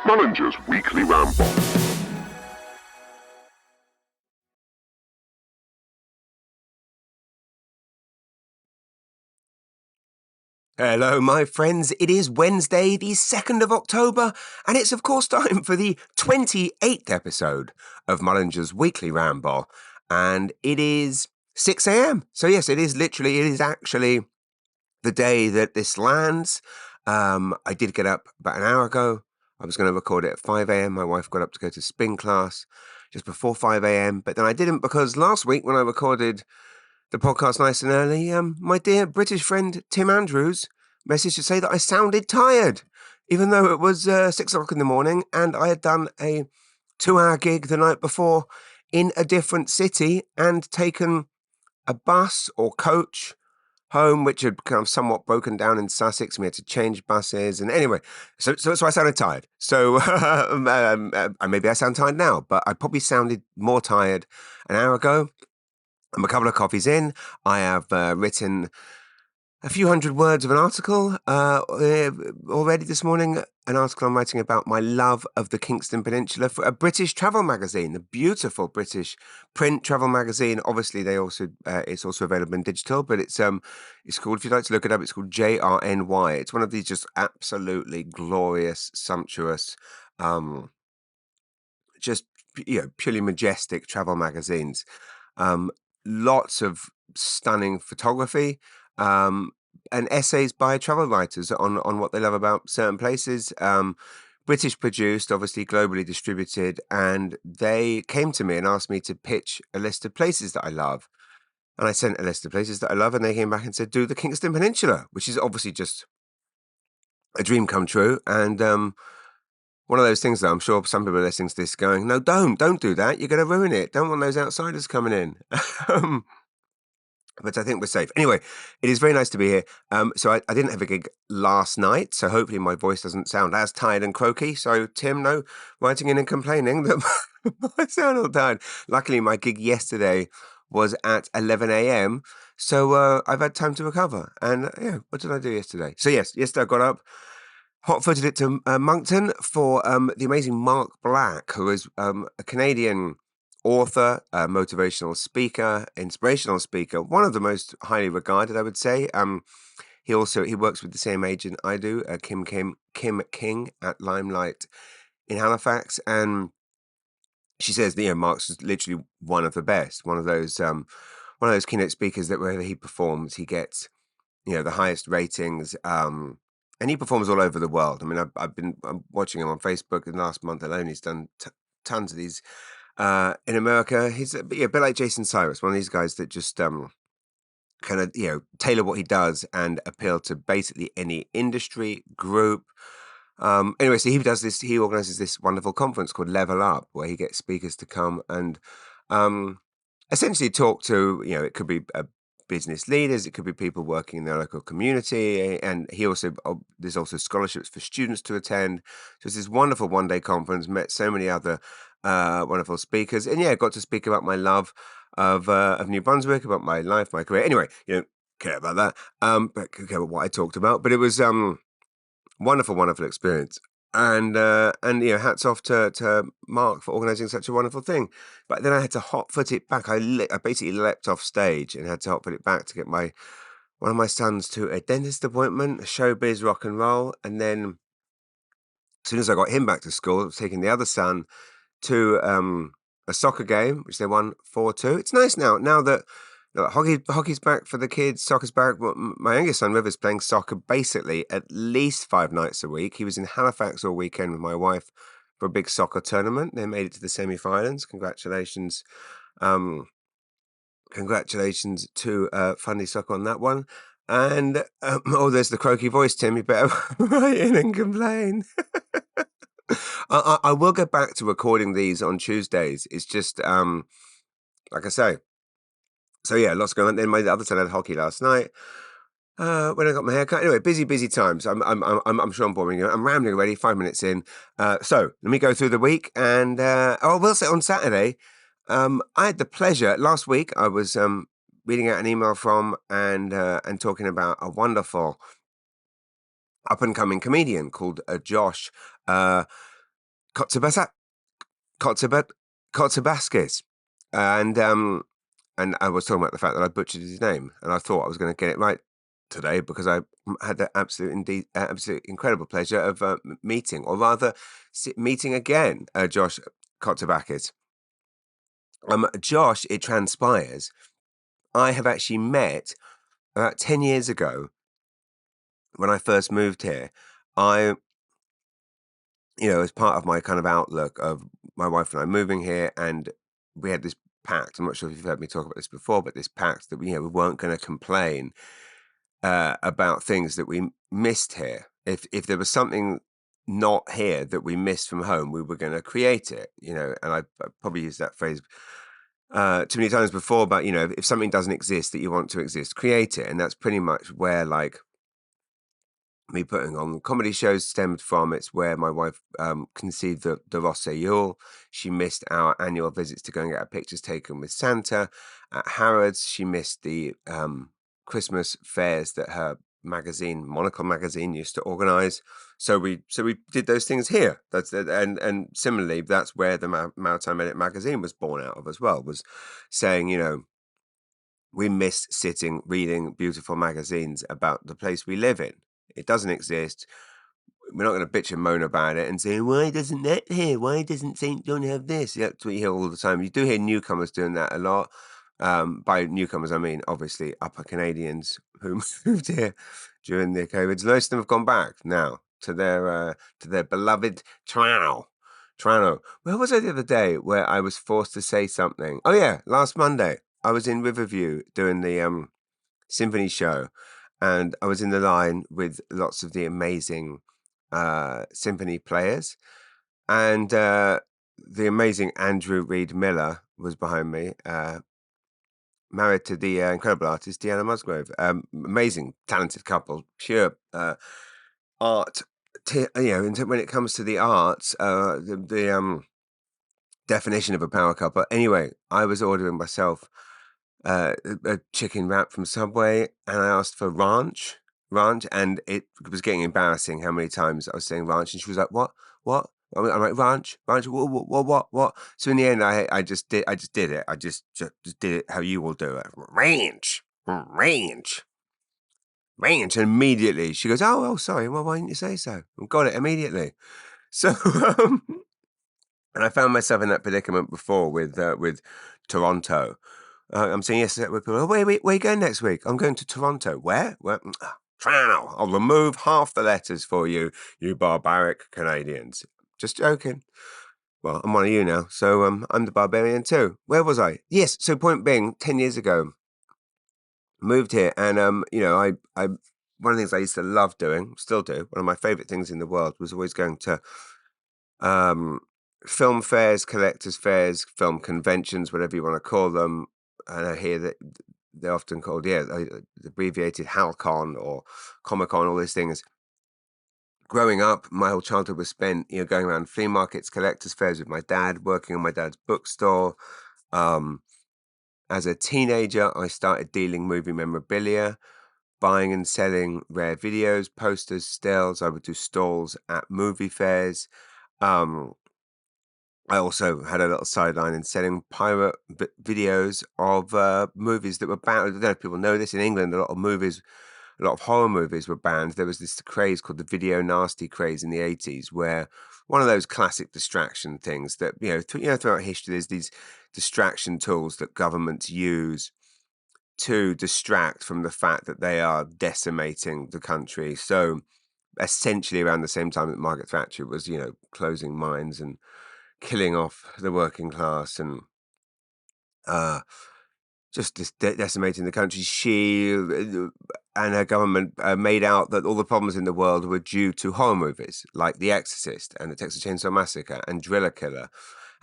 Mullinger's Weekly Ramble. Hello, my friends. It is Wednesday, the 2nd of October, and it's, of course, time for the 28th episode of Mullinger's Weekly Ramble. And it is 6 a.m. So, yes, it is actually the day that this lands. I did get up about an hour ago. I was going to record it at 5 a.m. My wife got up to go to spin class just before 5 a.m. But then I didn't, because last week when I recorded the podcast nice and early, my dear British friend Tim Andrews messaged to say that I sounded tired, even though it was 6 o'clock in the morning and I had done a 2-hour gig the night before in a different city and taken a bus or coach home, which had kind of somewhat broken down in Sussex. We had to change buses, and anyway, so I sounded tired. So maybe I sound tired now, but I probably sounded more tired an hour ago. I'm a couple of coffees in. I have written a few hundred words of an article already this morning, an article I'm writing about my love of the Kingston Peninsula for a British travel magazine, the beautiful British print travel magazine. Obviously, it's also available in digital, but it's called, if you'd like to look it up, it's called JRNY. It's one of these just absolutely glorious, sumptuous, just purely majestic travel magazines. Lots of stunning photography, and essays by travel writers on what they love about certain places. British produced, obviously globally distributed, and they came to me and asked me to pitch a list of places that I love. And I sent a list of places that I love, and they came back and said, do the Kingston Peninsula, which is obviously just a dream come true. And one of those things that I'm sure some people are listening to this going, no, don't do that. You're going to ruin it. Don't want those outsiders coming in. But I think we're safe. Anyway, it is very nice to be here. So I didn't have a gig last night, so hopefully my voice doesn't sound as tired and croaky. So Tim, no writing in and complaining that I sound all tired. Luckily, my gig yesterday was at 11 a.m, so I've had time to recover. And what did I do yesterday? So yesterday I got up, hot-footed it to Moncton for the amazing Mark Black, who is a Canadian author, motivational speaker, inspirational speaker, one of the most highly regarded, I would say. He works with the same agent I do, Kim King at Limelight in Halifax, and she says Mark's literally one of the best, one of those keynote speakers that wherever he performs, he gets the highest ratings. And he performs all over the world. I mean, I'm watching him on Facebook. In the last month alone, he's done tons of these. In America, he's a bit like Jason Cyrus, one of these guys that just kind of tailor what he does and appeal to basically any industry group. Anyway, so he organizes this wonderful conference called Level Up, where he gets speakers to come and essentially talk to, it could be business leaders, it could be people working in their local community, and there's also scholarships for students to attend. So it's this wonderful one-day conference, met so many other wonderful speakers, and got to speak about my love of New Brunswick, about my life, my career. Anyway, care about that, but care about what I talked about. But it was wonderful experience. And hats off to Mark for organising such a wonderful thing. But then I had to hot-foot it back. I basically leapt off stage and had to hot-foot it back to get one of my sons to a dentist appointment, showbiz, rock and roll. And then as soon as I got him back to school, I was taking the other son to a soccer game, which they won 4-2. It's nice now that hockey's back for the kids, soccer's back. My youngest son, River's playing soccer basically at least 5 nights a week. He was in Halifax all weekend with my wife for a big soccer tournament. They made it to the semi-finals. Congratulations. Congratulations to Fundy Soccer on that one. And, there's the croaky voice, Tim. You better write in and complain. I will go back to recording these on Tuesdays. It's just, like I say, so lots going on. Then my other son had hockey last night. When I got my hair cut. Anyway, busy times. I'm sure I'm boring you. I'm rambling already. 5 minutes in. So let me go through the week. And I will say on Saturday, I had the pleasure. Last week, I was reading out an email from and talking about a wonderful up and coming comedian called Josh. Kotzebue, Kotzebue, Kotzebascis, and I was talking about the fact that I butchered his name, and I thought I was going to get it right today because I had the absolute incredible pleasure of meeting, or rather, meeting again, Josh Kotzebakis. Josh, it transpires, I have actually met about 10 years ago when I first moved here. I, as part of my kind of outlook of my wife and I moving here, and we had this pact. I'm not sure if you've heard me talk about this before, but this pact that we weren't going to complain about things that we missed here. If there was something not here that we missed from home, we were going to create it. And I probably used that phrase too many times before. But if something doesn't exist that you want to exist, create it. And that's pretty much where me putting on comedy shows stemmed from. It's where my wife conceived the Rosseyul. She missed our annual visits to go and get our pictures taken with Santa. At Harrods, she missed the Christmas fairs that her magazine, Monocle magazine, used to organize. So we did those things here. And similarly, that's where the Maritime Edit magazine was born out of as well. Was saying, we miss sitting reading beautiful magazines about the place we live in. It doesn't exist. We're not going to bitch and moan about it and say, why doesn't that here? Why doesn't St. John have this? That's what you hear all the time. You do hear newcomers doing that a lot. By newcomers, I mean, obviously, upper Canadians who moved here during the COVID. Most of them have gone back now to their beloved Toronto. Where was I the other day where I was forced to say something? Oh, yeah, last Monday. I was in Riverview doing the symphony show, and I was in the line with lots of the amazing symphony players, and the amazing Andrew Reed Miller was behind me, married to the incredible artist Deanna Musgrove. Amazing, talented couple, pure art. When it comes to the arts, the definition of a power couple. Anyway, I was ordering myself a chicken wrap from Subway, and I asked for ranch, and it was getting embarrassing how many times I was saying ranch, and she was like, what? I'm like, ranch, what? So in the end, I just did it. I just did it how you will do it. Ranch. And immediately she goes, oh, sorry. Well, why didn't you say so? I got it immediately. So, and I found myself in that predicament before with Toronto. I'm saying yes with people. Oh, where are you going next week? I'm going to Toronto. Where? Toronto. I'll remove half the letters for you, you barbaric Canadians. Just joking. Well, I'm one of you now, so I'm the barbarian too. Where was I? Yes. So point being, 10 years ago, moved here, and I one of the things I used to love doing, still do. One of my favorite things in the world was always going to um, film fairs, collectors fairs, film conventions, whatever you want to call them. And I hear that they're often called, abbreviated HalCon or Comic Con, all these things. Growing up, my whole childhood was spent, going around flea markets, collectors fairs with my dad, working on my dad's bookstore. As a teenager, I started dealing movie memorabilia, buying and selling rare videos, posters, stills. I would do stalls at movie fairs. I also had a little sideline in selling pirate videos of movies that were banned. I don't know if people know this. In England, a lot of horror movies were banned. There was this craze called the video nasty craze in the 80s, where one of those classic distraction things that, throughout history, there's these distraction tools that governments use to distract from the fact that they are decimating the country. So essentially around the same time that Margaret Thatcher was, closing mines and killing off the working class and just decimating the country. She and her government made out that all the problems in the world were due to horror movies like The Exorcist and The Texas Chainsaw Massacre and Driller Killer,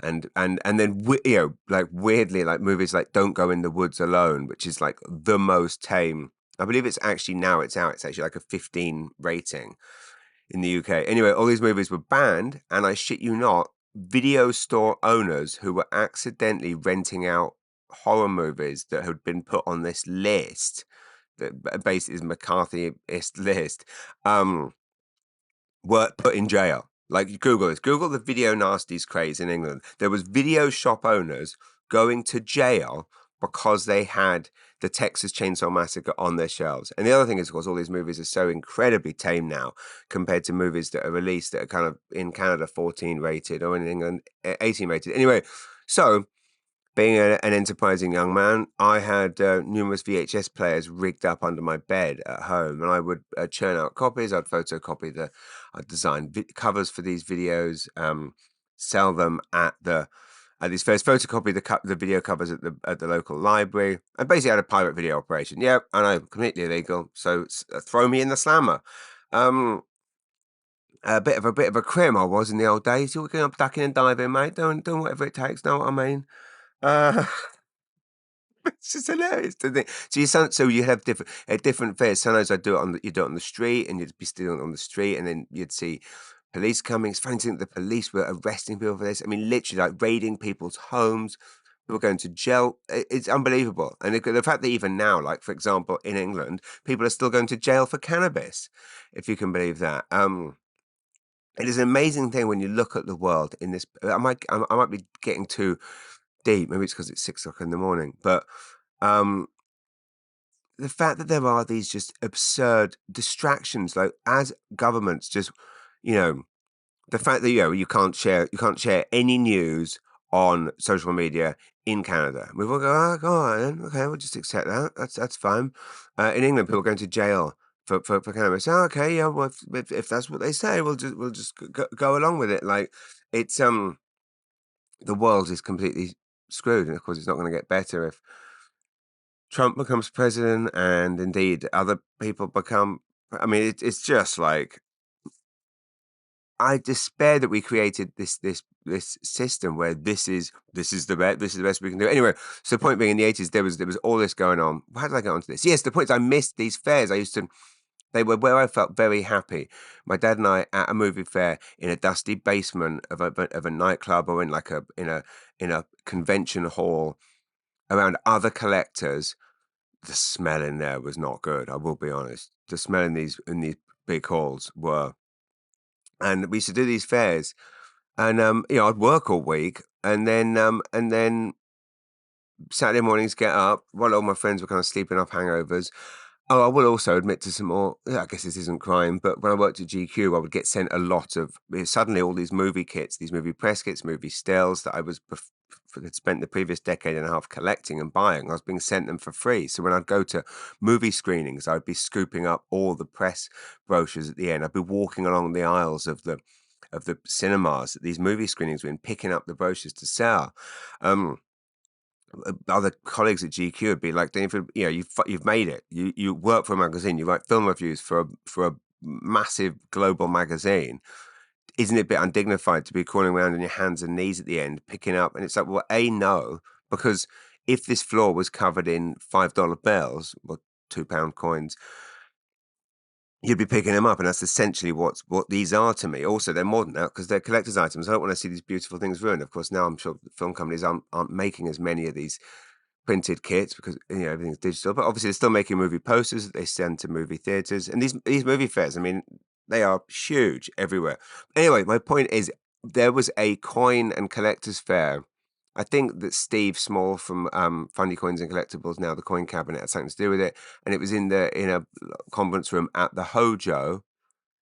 and then weirdly, like movies like Don't Go in the Woods Alone, which is like the most tame. I believe it's actually now it's out. It's actually like a 15 rating in the UK. Anyway, all these movies were banned, and I shit you not, video store owners who were accidentally renting out horror movies that had been put on this list, that basically is McCarthyist list, were put in jail. Like you Google this, Google the video nasties craze in England. There was video shop owners going to jail because they had the Texas Chainsaw Massacre on their shelves. And the other thing is, of course, all these movies are so incredibly tame now compared to movies that are released that are kind of in Canada 14 rated or in England 18 rated. Anyway, so being an enterprising young man, I had numerous VHS players rigged up under my bed at home, and I would churn out copies. I'd photocopy I'd design covers for these videos, sell them at these fairs, photocopy the video covers at the local library. I basically had a pirate video operation. Yeah, I know, completely illegal. So throw me in the slammer. Um, a bit of a crim I was in the old days. You're going up ducking and diving, mate. Doing whatever it takes. Know what I mean? Uh, It's just hilarious to think. So you have different at different fairs. Sometimes you do it on the street, and you'd be stealing on the street, and then you'd see police coming. It's funny to think the police were arresting people for this. I mean, literally like raiding people's homes. People going to jail. It's unbelievable. And the fact that even now, like for example, in England, people are still going to jail for cannabis, if you can believe that. It is an amazing thing when you look at the world in this. I might be getting too deep. Maybe it's because it's 6 o'clock in the morning, but um, the fact that there are these just absurd distractions, like as governments, just you know, the fact that you can't share any news on social media in Canada. We will go, oh, go on, then. Okay, we'll just accept that. That's fine. In England, people are going to jail for cannabis. Oh, okay, yeah. Well, if that's what they say, we'll just go along with it. Like it's the world is completely screwed, and of course, it's not going to get better if Trump becomes president, and indeed other people become. I mean, it's just like I despair that we created this system where this is the best we can do. Anyway, so the point being, in the 80s there was all this going on. How did I get onto this? Yes, the point is I missed these fairs. I used to They were where I felt very happy. My dad and I at a movie fair in a dusty basement of a nightclub, or in like in a convention hall around other collectors. The smell in there was not good, I will be honest. The smell in these big halls were, and we used to do these fairs, and I'd work all week, and then Saturday mornings get up while all my friends were kind of sleeping off hangovers. Oh, I will also admit to some more. Yeah, I guess this isn't crime, but when I worked at GQ, I would get sent a lot of suddenly all these movie kits, these movie press kits, movie stills that had spent the previous decade and a half collecting and buying. I was being sent them for free. So when I'd go to movie screenings, I'd be scooping up all the press brochures at the end. I'd be walking along the aisles of the cinemas at these movie screenings and picking up the brochures to sell. Other colleagues at GQ would be like, you've made it. You work for a magazine. You write film reviews for a massive global magazine. Isn't it a bit undignified to be crawling around on your hands and knees at the end, picking up? And it's like, well, no, because if this floor was covered in $5 bills or £2 coins, you'd be picking them up, and that's essentially what these are to me. Also, they're more than that because they're collector's items. I don't want to see these beautiful things ruined. Of course, now I'm sure film companies aren't making as many of these printed kits because everything's digital. But obviously, they're still making movie posters that they send to movie theaters, and these movie fairs. I mean, they are huge everywhere. Anyway, my point is there was a coin and collector's fair. I think that Steve Small from Funny Coins and Collectibles, now the Coin Cabinet, had something to do with it, and it was in a conference room at the Hojo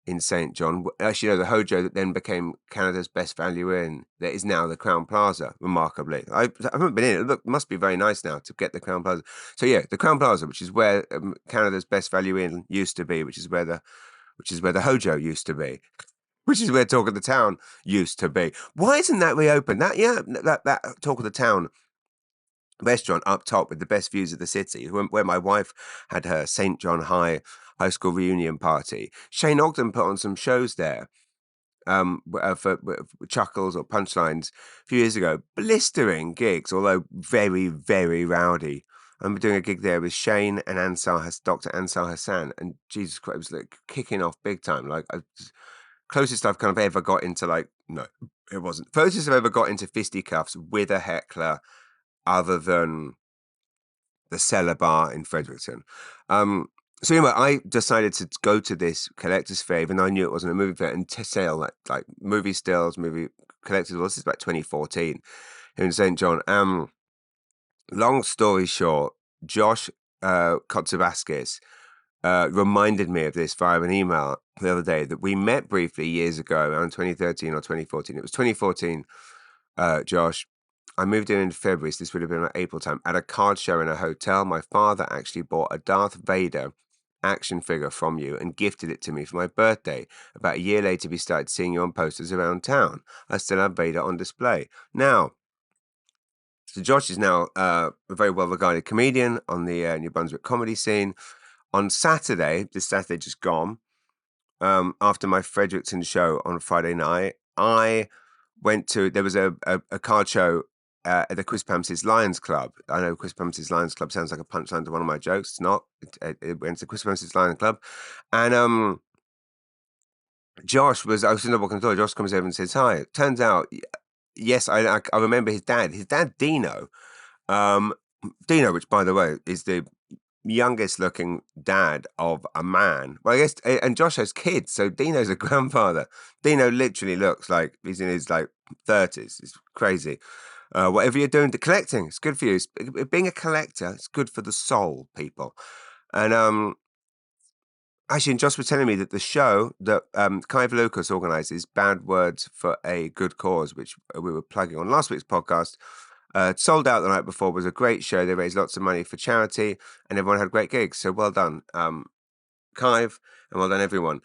in St. John. Actually, no, the Hojo that then became Canada's best value inn, that is now the Crown Plaza, remarkably. I haven't been in it. Look, it must be very nice now to get the Crown Plaza. So yeah, the Crown Plaza, which is where Canada's best value inn used to be, which is where the Hojo used to be. Which is where Talk of the Town used to be. Why isn't that reopened? That Talk of the Town restaurant up top with the best views of the city, where my wife had her St. John High School reunion party. Shane Ogden put on some shows there for chuckles or punchlines a few years ago. Blistering gigs, although very, very rowdy. I'm doing a gig there with Shane and Dr. Ansar Hassan, and Jesus Christ, it was like kicking off big time. Like closest I've kind of ever got into no, it wasn't. Closest I've ever got into fisticuffs with a heckler other than the Cellar Bar in Fredericton. So anyway, I decided to go to this collector's fair, even though I knew it wasn't a movie fair, and to sell like movie stills, movie collectibles. This is about 2014 here in St. John. Long story short, Josh Kotsavaskis reminded me of this via an email the other day that we met briefly years ago, around 2013 or 2014. It was 2014, Josh. I moved in February, so this would have been about April time, at a card show in a hotel. My father actually bought a Darth Vader action figure from you and gifted it to me for my birthday. About a year later, we started seeing you on posters around town. I still have Vader on display. Now, so Josh is now a very well-regarded comedian on the New Brunswick comedy scene. On Saturday, this Saturday just gone, after my Fredericton show on Friday night, I went to, there was a card show at the Quispamsis Lions Club. I know Quispamsis Lions Club sounds like a punchline to one of my jokes. It's not. It went to Quispamsis Lions Club. And Josh was, I was in the walking door, Josh comes over and says, hi. Turns out, yes, I remember his dad. His dad, Dino. Dino, which by the way is the youngest looking dad of a man. Well, I guess, and Josh has kids, so Dino's a grandfather. Dino literally looks like he's in his like 30s. It's crazy. Whatever you're doing to collecting, it's good for you. Being a collector, it's good for the soul, people. And actually, and Josh was telling me that the show that Clive Lucas organises, Bad Words for a Good Cause, which we were plugging on last week's podcast, sold out the night before, was a great show. They raised lots of money for charity and everyone had great gigs. So well done, Clive, and well done, everyone.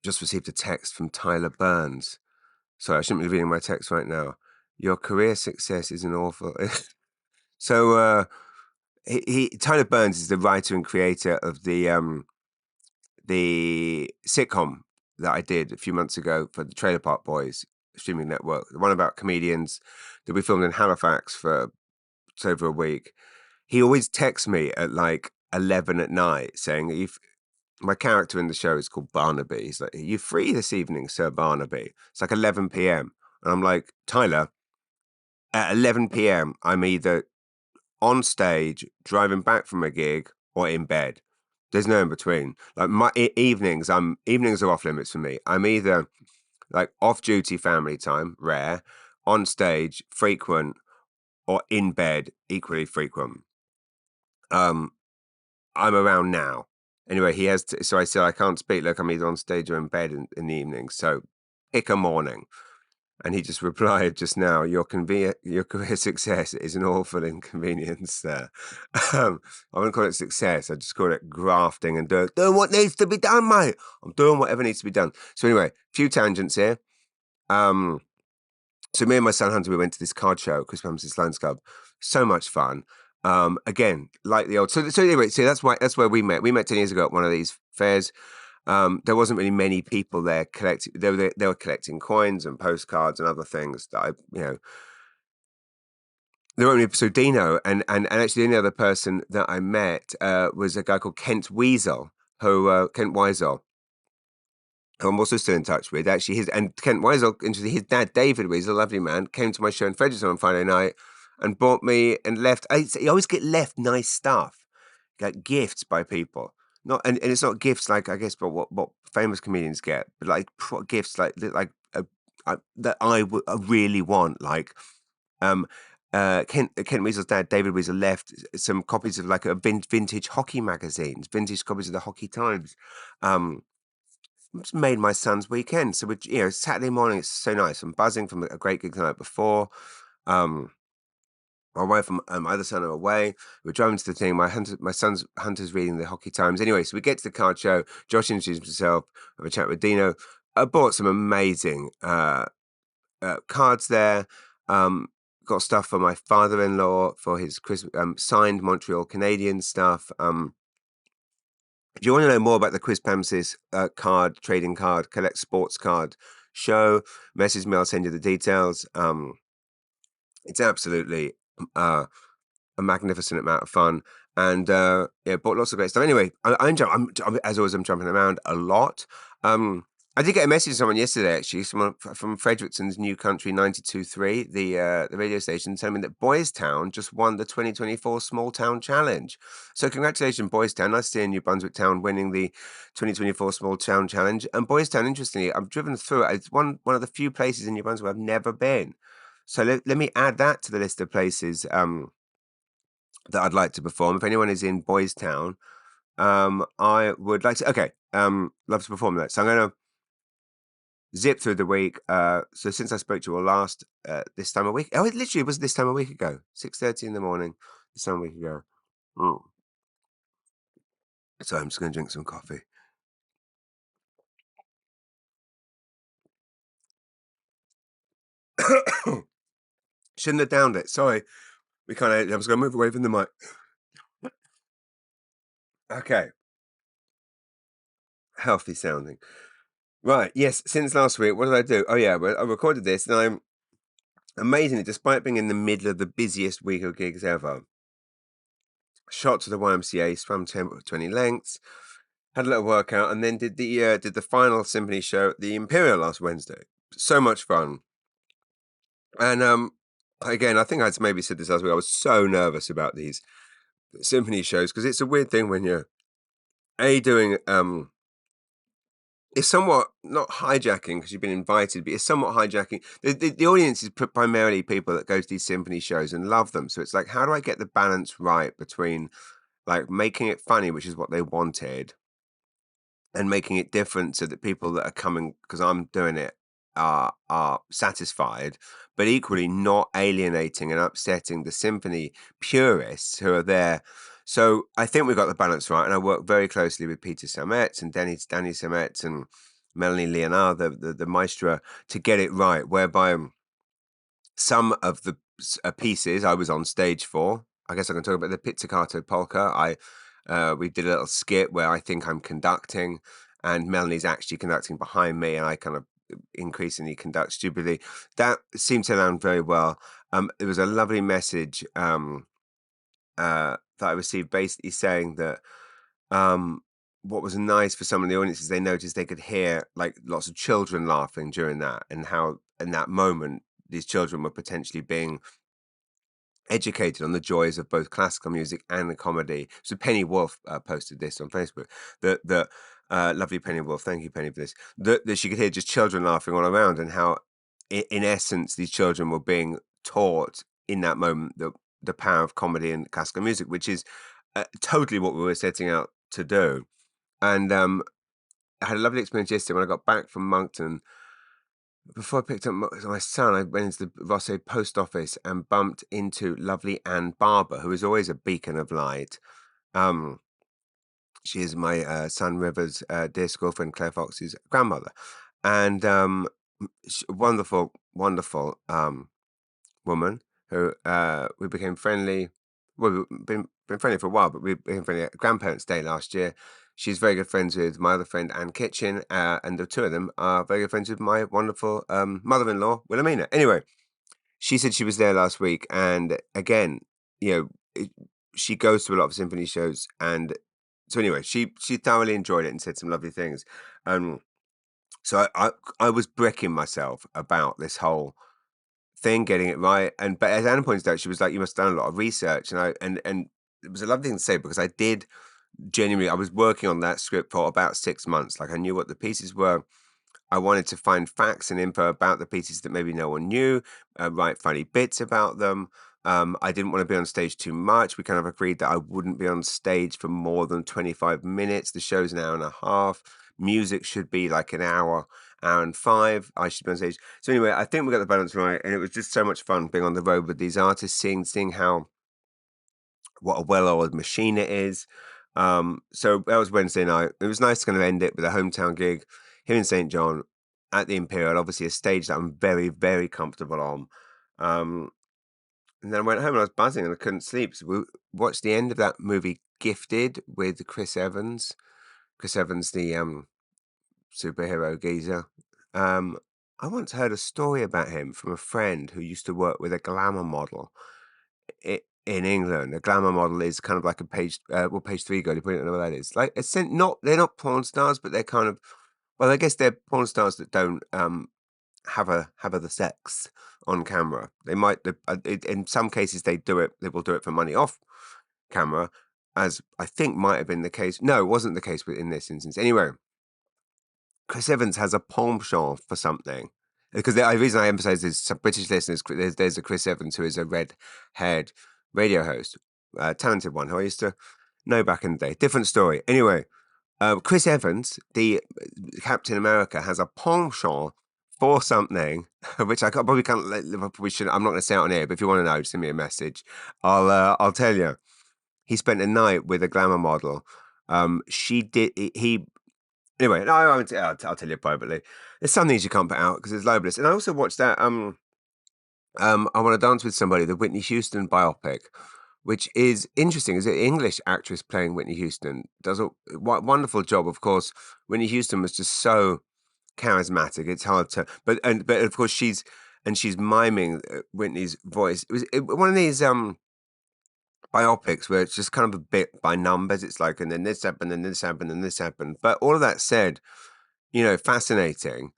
Just received a text from Tyler Burns. Sorry, I shouldn't be reading my text right now. Your career success is an awful... So Tyler Burns is the writer and creator of the sitcom that I did a few months ago for the Trailer Park Boys streaming network, the one about comedians that we filmed in Halifax for over a week. He always texts me at like 11 at night saying, if my character in the show is called Barnaby, he's like, are you free this evening, Sir Barnaby? It's like 11 p.m. And I'm like, Tyler, at 11 p.m., I'm either on stage, driving back from a gig, or in bed. There's no in between. Like my evenings are off limits for me. I'm either like off duty family time, rare, on stage, frequent, or in bed, equally frequent. I'm around now. Anyway, he has to, so I said I can't speak. Look, I'm either on stage or in bed in the evening. So pick a morning. And he just replied just now, your career success is an awful inconvenience. I wouldn't call it success. I just call it grafting and doing what needs to be done, mate. I'm doing whatever needs to be done. So anyway, few tangents here. So me and my son Hunter, we went to this card show, Chris Ramsey's Lions Club. So much fun. Again, like the old. So anyway, so that's where we met. We met 10 years ago at one of these fairs. There wasn't really many people there collecting. They were collecting coins and postcards and other things that there weren't really. So Dino and actually the only other person that I met was a guy called Kent Weasel, Kent Weisel, who I'm also still in touch with. Actually, Kent Weisel, interestingly, his dad David Weasel, a lovely man, came to my show in Fredericton on Friday night and bought me and left. You always get left nice stuff, like gifts by people. Not and it's not gifts like I guess, but what famous comedians get, but like gifts that I really want. Like Kent Weasel's dad, David Weasel, left some copies of like a vintage hockey magazines, vintage copies of the Hockey Times. It's made my son's weekend. So Saturday morning, it's so nice. I'm buzzing from a great gig the night before. My wife and my other son are away. We're driving to the thing. My son's Hunter's reading the Hockey Times. Anyway, so we get to the card show. Josh introduced himself. Have a chat with Dino. I bought some amazing cards there. Got stuff for my father-in-law for his signed Montreal Canadiens stuff. If you want to know more about the Quispamsis trading card, collect sports card show, message me. I'll send you the details. It's absolutely a magnificent amount of fun, and bought lots of great stuff. Anyway, I'm as always, I'm jumping around a lot. I did get a message from someone yesterday, actually, someone from Frederickson's New Country 92.3, the radio station, telling me that Boys Town just won the 2024 Small Town Challenge. So congratulations, Boys Town. Nice seeing New Brunswick Town winning the 2024 Small Town Challenge. And Boys Town, interestingly, I've driven through it. It's one of the few places in New Brunswick I've never been. So let me add that to the list of places that I'd like to perform. If anyone is in Boys Town, I would like to. Okay, love to perform that. So I'm going to zip through the week. So since I spoke to you all last this time of week, oh, it literally was this time a week ago, 6:30 in the morning, this time a week ago. Mm. So I'm just going to drink some coffee. Shouldn't have downed it. Sorry, we kind of. I was going to move away from the mic. Okay, healthy sounding. Right. Yes. Since last week, what did I do? Oh yeah, well, I recorded this, and I'm amazingly, despite being in the middle of the busiest week of gigs ever, shot to the YMCA, swam 20 lengths, had a little workout, and then did the final symphony show at the Imperial last Wednesday. So much fun. And again, I think I'd maybe said this last week. I was so nervous about these symphony shows because it's a weird thing when you're doing it's somewhat not hijacking because you've been invited, but it's somewhat hijacking. The audience is primarily people that go to these symphony shows and love them. So it's like, how do I get the balance right between like making it funny, which is what they wanted, and making it different so that people that are coming because I'm doing it are satisfied, but equally not alienating and upsetting the symphony purists who are there. So I think we got the balance right, and I work very closely with Peter Samet and Danny Samet and Melanie Leonard, the maestra, to get it right. Whereby some of the pieces I was on stage for. I guess I can talk about the Pizzicato polka. We did a little skit where I think I'm conducting, and Melanie's actually conducting behind me, and I kind of increasingly conduct stupidly. That seemed to land very well. It was a lovely message that I received, basically saying that what was nice for some of the audiences, they noticed they could hear like lots of children laughing during that, and how in that moment these children were potentially being educated on the joys of both classical music and the comedy. So Penny Wolf posted this on Facebook. That lovely Penny Wolf, thank you Penny for this. That she could hear just children laughing all around, and how, in essence, these children were being taught in that moment the power of comedy and classical music, which is totally what we were setting out to do. And I had a lovely experience yesterday when I got back from Moncton. Before I picked up my son, I went into the Rosse post office and bumped into lovely Anne Barber, who is always a beacon of light. Um, she is my son River's dear schoolfriend Claire Fox's grandmother, and wonderful, wonderful woman who we became friendly. Well, we've been friendly for a while, but we became friendly at Grandparents' Day last year. She's very good friends with my other friend Anne Kitchen, and the two of them are very good friends with my wonderful mother-in-law Wilhelmina. Anyway, she said she was there last week, and again, you know, she goes to a lot of symphony shows, and so anyway, she thoroughly enjoyed it and said some lovely things. So I was bricking myself about this whole thing, getting it right. And but as Anna pointed out, she was like, "You must have done a lot of research," and it was a lovely thing to say because I did genuinely. I was working on that script for about 6 months. Like I knew what the pieces were. I wanted to find facts and info about the pieces that maybe no one knew, write funny bits about them. I didn't want to be on stage too much. We kind of agreed that I wouldn't be on stage for more than 25 minutes. The show's an hour and a half. Music should be like an hour and five. I should be on stage. So anyway, I think we got the balance right, and it was just so much fun being on the road with these artists, seeing how what a well-oiled machine it is. So that was Wednesday night. It was nice to kind of end it with a hometown gig here in St. John at the Imperial, obviously a stage that I'm very, very comfortable on. And then I went home and I was buzzing and I couldn't sleep. So we watched the end of that movie Gifted with Chris Evans. Chris Evans, the superhero geezer. I once heard a story about him from a friend who used to work with a glamour model in England. A glamour model is kind of like a page 3 girl. You probably don't know what that is. Like, not they're not porn stars, but they're kind of Well, I guess they're porn stars that don't have other sex on camera. They might, in some cases, they do it. They will do it for money off camera, as I think might have been the case. No, it wasn't the case in this instance. Anyway, Chris Evans has a penchant for something. Because the reason I emphasize this, some British listeners, there's a Chris Evans who is a red-haired radio host, talented one who I used to know back in the day. Different story. Anyway, Chris Evans, the Captain America, has a penchant for something, which probably can't. We should. I'm not going to say it on air, but if you want to know, just send me a message. I'll tell you. He spent a night with a glamour model. She did. He Anyway. No, I'll tell you privately. There's some things you can't put out because it's libelous. And I also watched that. I Want to Dance with Somebody, the Whitney Houston biopic, which is interesting. Is an English actress playing Whitney Houston, does a wonderful job. Of course, Whitney Houston was just so charismatic. It's hard to, but of course she's miming Whitney's voice. One of these biopics where it's just kind of a bit by numbers. It's like, and then this happened, and this happened, and this happened. But all of that said, fascinating.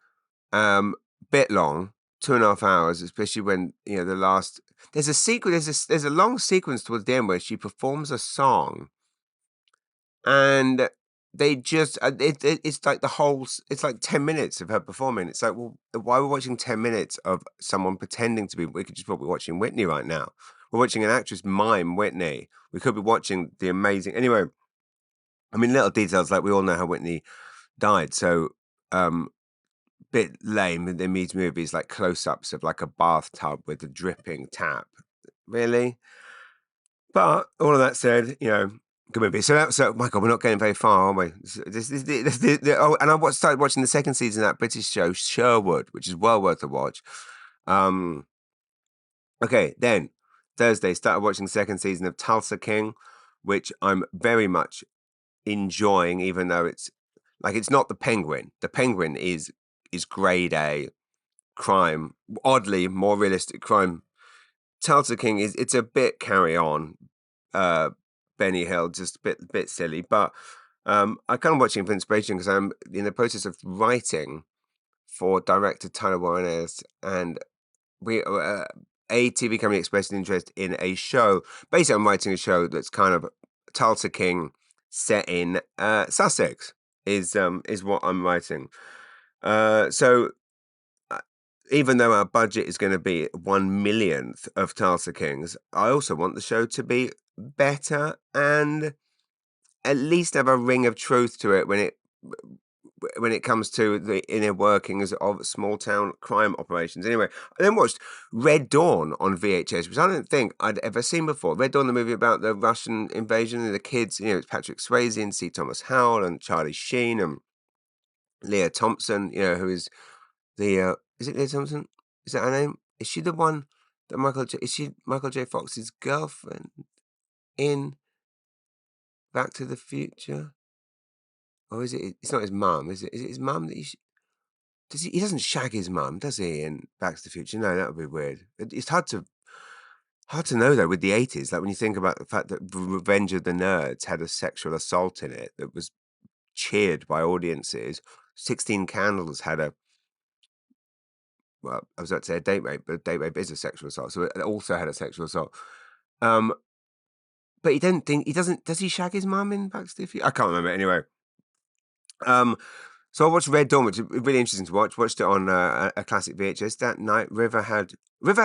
Bit long, 2.5 hours, especially when the last. There's a sequence. There's a long sequence towards the end where she performs a song, and they just it's like it's like 10 minutes of her performing. It's like, well, why are we watching 10 minutes of someone pretending to be? We could just probably be watching Whitney right now. We're watching an actress mime Whitney. We could be watching the amazing. Anyway, I mean, little details like we all know how Whitney died, so bit lame in these movies, like close-ups of like a bathtub with a dripping tap. Really? But all of that said, good movie. So my God, we're not getting very far, are we? And started watching the second season of that British show Sherwood, which is well worth a watch. Okay, then Thursday started watching the second season of Tulsa King, which I'm very much enjoying, even though it's not The Penguin. The Penguin is grade A crime, oddly more realistic crime. Tulsa King it's a bit carry on. Benny Hill, just a bit silly, but I kind of watching for inspiration because I'm in the process of writing for director Tyler Warren, and we a TV company expressed an interest in a show. Basically, I'm writing a show that's kind of Tulsa King set in Sussex is what I'm writing. So even though our budget is going to be 1/1,000,000th of Tulsa Kings, I also want the show to be better and at least have a ring of truth to it when it comes to the inner workings of small town crime operations. Anyway, I then watched Red Dawn on VHS, which I don't think I'd ever seen before. Red Dawn, the movie about the Russian invasion and the kids. It's Patrick Swayze and C. Thomas Howell and Charlie Sheen and Leah Thompson. Who is the is it Leah Thompson? Is that her name? Is she the one that is she Michael J. Fox's girlfriend in Back to the Future? Or is it? It's not his mum, is it? Is it his mum that he doesn't shag his mum, does he? In Back to the Future? No, that would be weird. It's hard to know though with the 80s. Like when you think about the fact that Revenge of the Nerds had a sexual assault in it that was cheered by audiences. 16 Candles had a well, I was about to say a date rape, but a date rape is a sexual assault, so it also had a sexual assault. But he doesn't. Does he shag his mum in Back to the Future? I can't remember. Anyway, so I watched Red Dawn, which is really interesting to watch. Watched it on a classic VHS that night. River had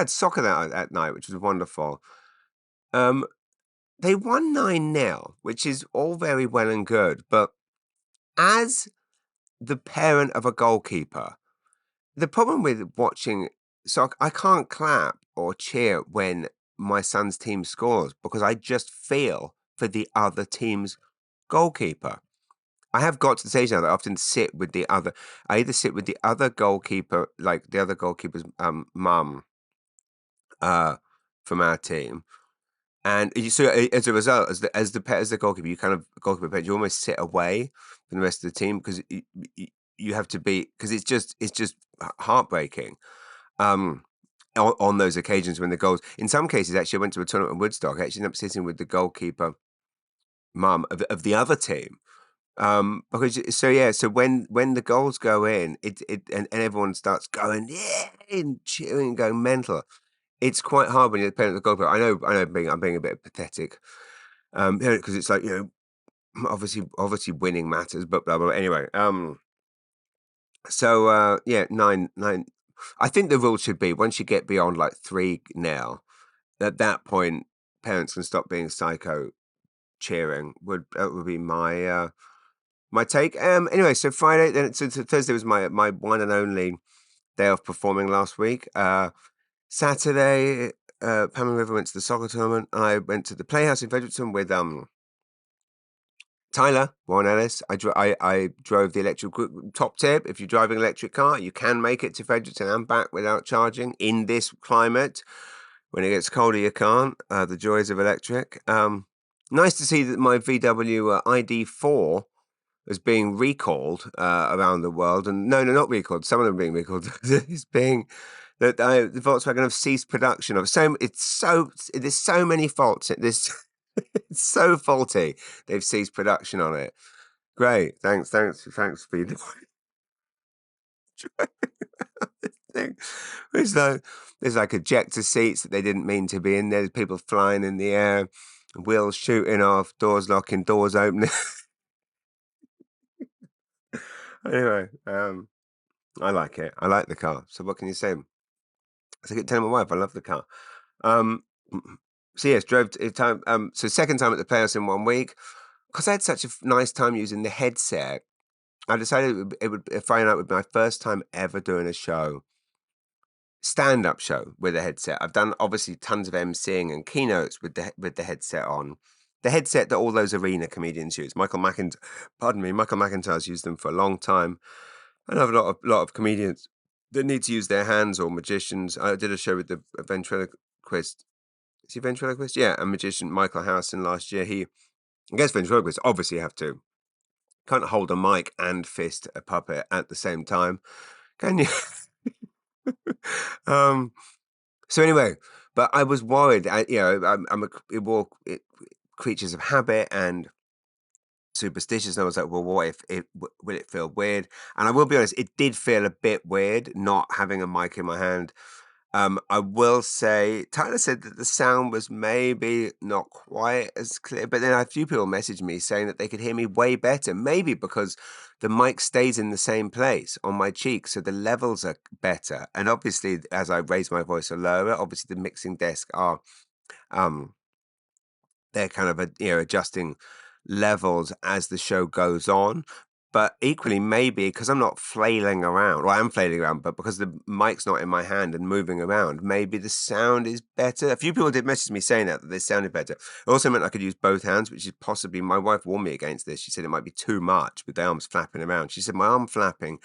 soccer that night, which was wonderful. They won 9-0, which is all very well and good, but as the parent of a goalkeeper, the problem with watching soccer, I can't clap or cheer when my son's team scores because I just feel for the other team's goalkeeper. I have got to the stage now that I often sit with the other. I either sit with the other goalkeeper, like the other goalkeeper's mum, from our team, and so as a result, as the goalkeeper, you kind of goalkeeper parent, you almost sit away from the rest of the team because you have to be because it's just heartbreaking. On those occasions when the goals, in some cases, actually, I went to a tournament in Woodstock. I actually ended up sitting with the goalkeeper mum of the other team. Because so when the goals go in, and everyone starts going yeah and cheering and going mental. It's quite hard when you're playing at the goalkeeper. I know, I'm being a bit pathetic, because it's like obviously winning matters, but blah blah. Anyway, yeah, 9-9. I think the rule should be once you get beyond like 3-0, at that point, parents can stop being psycho cheering. That would be my take. Anyway, so Friday, so Thursday was my one and only day off performing last week. Saturday, Pam and River went to the soccer tournament. I went to the Playhouse in Fredericton with Tyler, Warren Ellis. I drove the electric. Top tip: if you're driving an electric car, you can make it to Fredericton and back without charging in this climate. When it gets colder, you can't. The joys of electric. Nice to see that my VW ID4 is being recalled around the world, and no, not recalled. Some of them are being recalled. It's being that the Volkswagen have ceased production of. There's so many faults. It's so faulty. They've ceased production on it. Great, thanks for your thing. There's like ejector seats that they didn't mean to be in there. There's people flying in the air, wheels shooting off, doors locking, doors opening. Anyway, I like it. I like the car. So what can you say? I keep telling my wife I love the car. Um, so yes, drove time. So second time at the Playhouse in 1 week, because I had such a nice time using the headset. I decided Friday night would be my first time ever doing a stand-up show with a headset. I've done obviously tons of emceeing and keynotes with the headset on. The headset that all those arena comedians use. Michael McIntyre's used them for a long time. I know a lot of comedians that need to use their hands, or magicians. I did a show with the ventriloquist. Is he ventriloquist? Yeah, a magician, Michael Harrison, last year. I guess ventriloquists obviously can't hold a mic and fist a puppet at the same time, can you? um. So anyway, but I was worried. We're all creatures of habit and superstitious, and I was like, well, what if will it feel weird? And I will be honest, it did feel a bit weird not having a mic in my hand. I will say Tyler said that the sound was maybe not quite as clear, but then a few people messaged me saying that they could hear me way better, maybe because the mic stays in the same place on my cheek, so the levels are better. And obviously, as I raise my voice or lower, obviously the mixing desk are um they're kind of adjusting levels as the show goes on. But equally, maybe because I'm not flailing around, well, I am flailing around, but because the mic's not in my hand and moving around, maybe the sound is better. A few people did message me saying that they sounded better. It also meant I could use both hands, which is possibly, my wife warned me against this. She said it might be too much with the arms flapping around. She said my arm flapping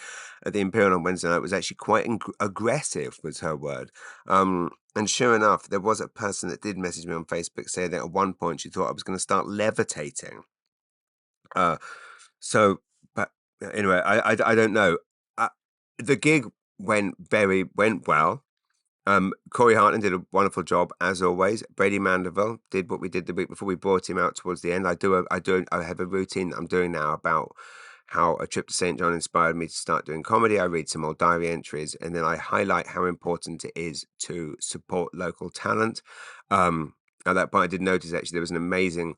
at the Imperial on Wednesday night was actually quite aggressive, was her word. And sure enough, there was a person that did message me on Facebook saying that at one point she thought I was going to start levitating. Uh, so, but anyway, I don't know. The gig went well. Corey Hartland did a wonderful job as always. Brady Mandeville did what we did the week before. We brought him out towards the end. I have a routine that I'm doing now about how a trip to St. John inspired me to start doing comedy. I read some old diary entries, and then I highlight how important it is to support local talent. At that point, I did notice actually there was an amazing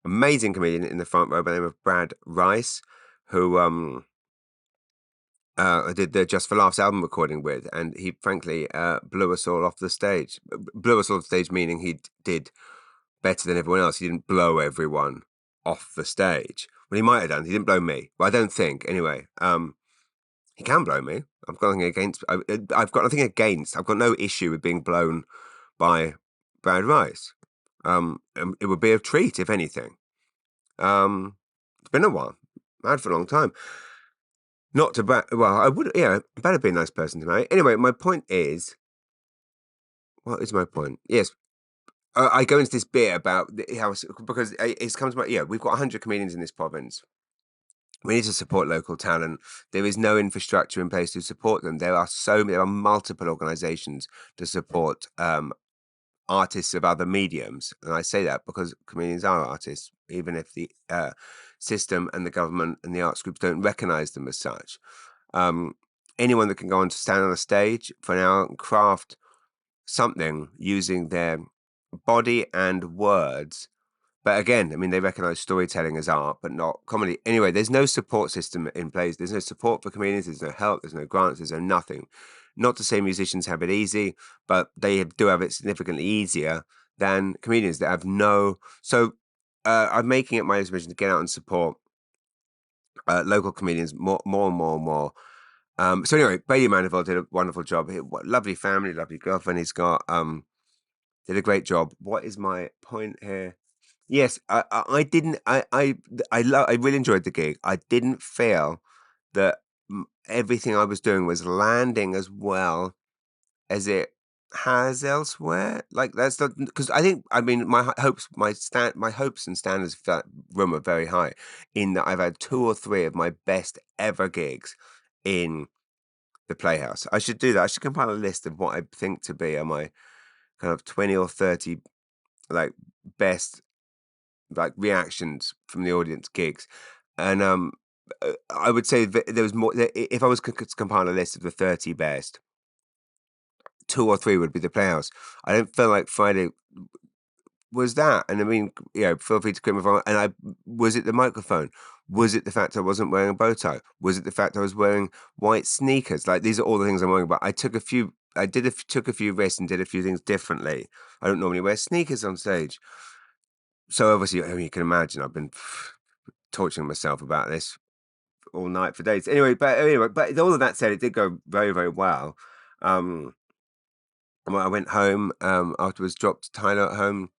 comedian in the front row by the name of Brad Rice, who I did the Just for Laughs album recording with, and he frankly blew us all off the stage. Blew us off the stage, meaning he did better than everyone else. He didn't blow everyone off the stage. Well, he might have done. He didn't blow me. Well, I don't think. Anyway, he can blow me. I've got nothing against. I've got nothing against. I've got no issue with being blown by Brad Rice. It would be a treat, if anything. It's been a while. I had for a long time. Not to well, I would, yeah, better be a nice person to marry. Anyway, my point is, what is my point? Yes, I go into this bit about how, because it's come to my, we've got 100 comedians in this province. We need to support local talent. There is no infrastructure in place to support them. There are multiple organisations to support artists of other mediums. And I say that because comedians are artists, even if the system and the government and the arts groups don't recognize them as such. Anyone that can go on to stand on a stage for an hour and craft something using their body and words. But again, I mean, they recognize storytelling as art, but not comedy. Anyway, there's no support system in place. There's no support for comedians. There's no help. There's no grants. There's no nothing. Not to say musicians have it easy, but they do have it significantly easier than comedians that have no. So I'm making it my mission to get out and support local comedians more and more and more. So anyway, Bailey Manifold did a wonderful job. Lovely family, lovely girlfriend he's got. Did a great job. What is my point here? Yes, I didn't. I really enjoyed the gig. I didn't feel that everything I was doing was landing as well as it has elsewhere. Like that's not because I mean my hopes and standards for that room are very high. In that I've had 2 or 3 of my best ever gigs in the Playhouse. I should do that. I should compile a list of what I think to be are my kind of 20 or 30 like best like reactions from the audience gigs. And I would say that there was more. If I was to compile a list of the 30 best, 2 or 3 would be the Playhouse. I don't feel like Friday was that. And I mean, feel free to correct me if I'm. And was it the microphone? Was it the fact I wasn't wearing a bow tie? Was it the fact I was wearing white sneakers? Like these are all the things I'm worrying about. I took a few. Took a few risks and did a few things differently. I don't normally wear sneakers on stage. So obviously, I mean, you can imagine I've been torturing myself about this all night for days. But all of that said, it did go very, very well. And when I went home afterwards, dropped Tyler at home,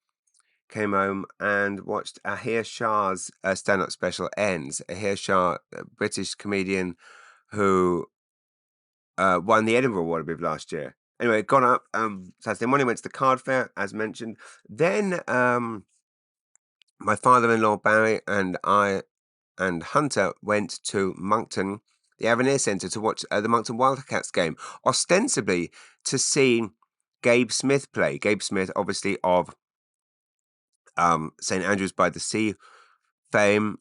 came home and watched Ahir Shah's stand-up special Ends. Ahir Shah, a British comedian who won the Edinburgh Award, I believe, last year. Anyway, gone up Saturday morning, went to the card fair, as mentioned. Then my father-in-law, Barry, and I and Hunter went to Moncton, the Avenir Centre, to watch the Moncton Wildcats game, ostensibly to see Gabe Smith play. Gabe Smith, obviously, of St Andrews by the Sea fame,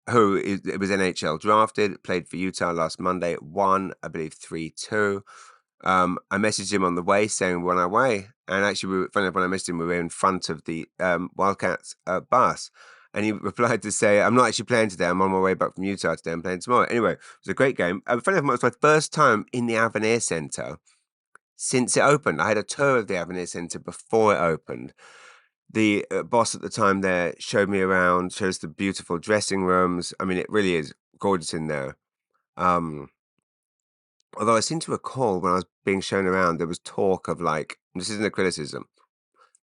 it was NHL drafted, played for Utah last Monday, won, I believe, 3-2. I messaged him on the way saying we're on our way. And actually, funny enough, when I messaged him, we were in front of the Wildcats bus. And he replied to say, I'm not actually playing today. I'm on my way back from Utah today. I'm playing tomorrow. Anyway, it was a great game. Funny enough, it was my first time in the Avenir Centre since it opened. I had a tour of the Avenir Centre before it opened. The boss at the time there showed me around, showed us the beautiful dressing rooms. I mean, it really is gorgeous in there. Although I seem to recall when I was being shown around, there was talk of like, this isn't a criticism,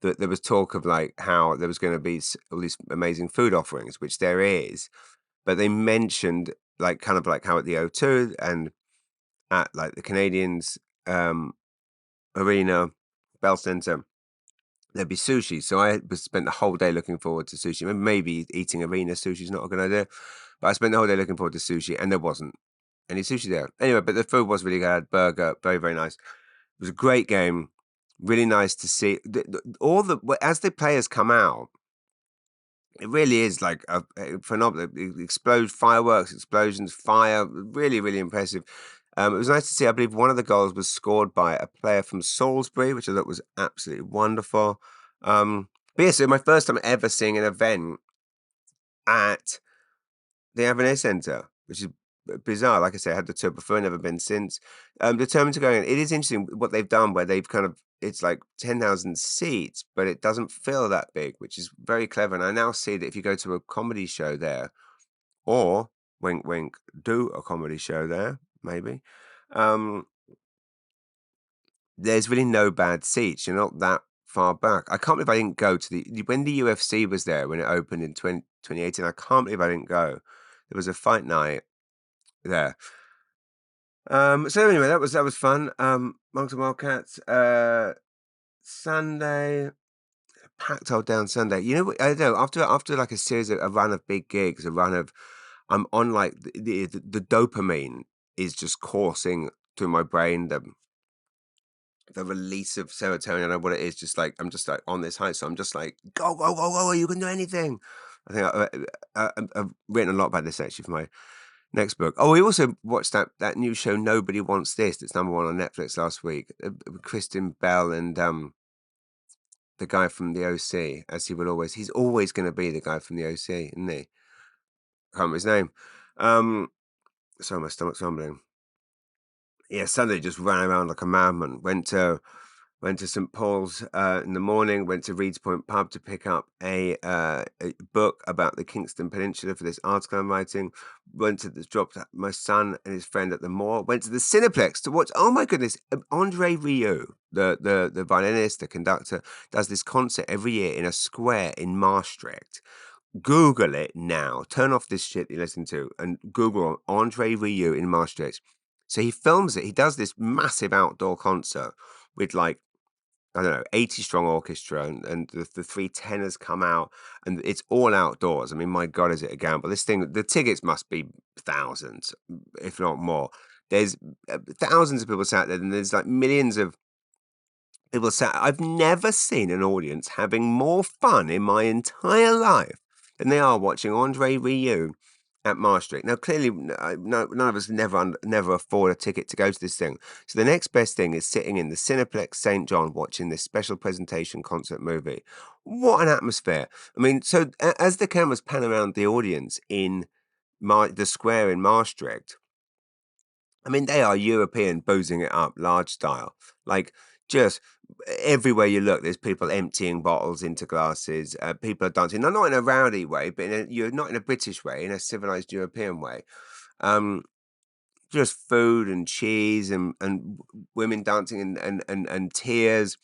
that there was talk of like how there was going to be all these amazing food offerings, which there is. But they mentioned like kind of like how at the O2 and at like the Canadians Arena, Bell Centre, there'd be sushi. So I spent the whole day looking forward to sushi. Maybe eating arena sushi is not a good idea, but I spent the whole day looking forward to sushi, and there wasn't any sushi there. Anyway, but the food was really good. Burger, very, very nice. It was a great game. Really nice to see as the players come out. It really is like a phenomenal. Explode fireworks, explosions, fire. Really, really impressive. It was nice to see. I believe one of the goals was scored by a player from Salisbury, which I thought was absolutely wonderful. But yeah, so my first time ever seeing an event at the Avenir Centre, which is bizarre. Like I said, I had the tour before, never been since. Determined to go in. It is interesting what they've done, where they've kind of it's like 10,000 seats, but it doesn't feel that big, which is very clever. And I now see that if you go to a comedy show there, or wink, wink, do a comedy show there, maybe. There's really no bad seats. You're not that far back. I can't believe I didn't go to when the UFC was there when it opened in 2018. I can't believe I didn't go. There was a fight night there. So anyway, that was fun. Moncton Wildcats. Sunday, packed old down Sunday. You know what? I don't know. After like a run of big gigs, I'm on like the dopamine is just coursing through my brain. the release of serotonin. I don't know what it is. Just like I'm just like on this high, so I'm just like go go go go. You can do anything. I think I've written a lot about this actually for my next book. Oh, we also watched that new show Nobody Wants This. That's #1 on Netflix last week. With Kristen Bell and the guy from the OC, as he will always. He's always going to be the guy from the OC, isn't he? I can't remember his name. Sorry, my stomach's rumbling. Yeah, Sunday just ran around like a madman. Went to St Paul's in the morning. Went to Reeds Point pub to pick up a book about the Kingston Peninsula for this article I'm writing. Dropped my son and his friend at the mall. Went to the Cineplex to watch. Oh my goodness, Andre Rieu, the violinist, the conductor, does this concert every year in a square in Maastricht. Google it now. Turn off this shit you listen to and Google Andre Rieu in Maastricht. So he films it. He does this massive outdoor concert with like, I don't know, 80 strong orchestra and the three tenors come out and it's all outdoors. I mean, my God, is it a gamble? This thing, the tickets must be thousands, if not more. There's thousands of people sat there and there's like millions of people sat. I've never seen an audience having more fun in my entire life than they are watching Andre Rieu at Maastricht. Now, clearly, none of us never afford a ticket to go to this thing. So the next best thing is sitting in the Cineplex St. John watching this special presentation concert movie. What an atmosphere! I mean, so as the cameras pan around the audience in the square in Maastricht, I mean, they are European boozing it up, large style. Like, just everywhere you look, there's people emptying bottles into glasses. People are dancing, not in a rowdy way, but you're not in a British way, in a civilized European way. Um, just food and cheese and women dancing and tears.